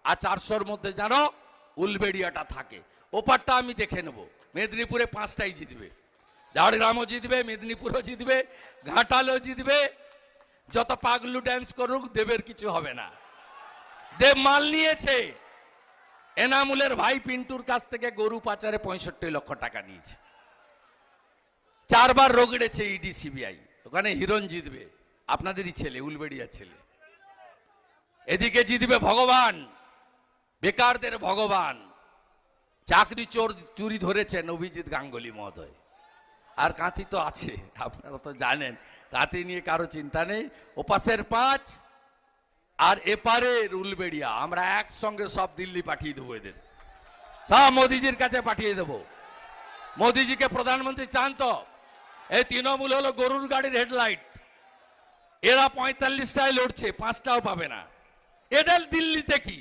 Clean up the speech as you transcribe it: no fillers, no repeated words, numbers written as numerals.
আর 400-র মধ্যে যেন উলবেড়িয়াটা থাকে। ওপারটা আমি দেখে নেব। মেদিনীপুরে 5টাই জিতবে, ঝাড়গ্রামও জিতবে, মেদিনীপুরও জিতবে, ঘাটালও জিতবে। যত পাগলু ড্যান্স করুক, দেবের কিছু হবে না। দেব মাল নিয়েছে, এনামুলের ভাই পিন্টুর কাছ থেকে গরু পাচারে 65 লক্ষ টাকা নিয়েছে। 4 বার রগড়েছে ইডি সিবিআই। ওখানে হিরণ জিতবে, আপনাদেরই ছেলে, উলবেড়িয়ার ছেলে। এদিকে জিতবে ভগবান, বেকারদের ভগবান। চাকরি চুরি ধরেছেন অভিজিৎ গাঙ্গুলি মহোদয়। আর কাঁথি তো আছে, আপনারা তো জানেন, কাঁথি নিয়ে কারো চিন্তা নেই। ওপাশের 5 আর এপারের উলবেড়িয়া, আমরা একসঙ্গে সব দিল্লি পাঠিয়ে দেবো। এদের সব মোদিজির কাছে পাঠিয়ে দেবো। মোদিজিকে প্রধানমন্ত্রী চান তো? এই তৃণমূল হলো গরুর গাড়ির হেডলাইট। এরা 45টায় লড়ছে, 5টাও পাবে না। এদের দিল্লিতে কি?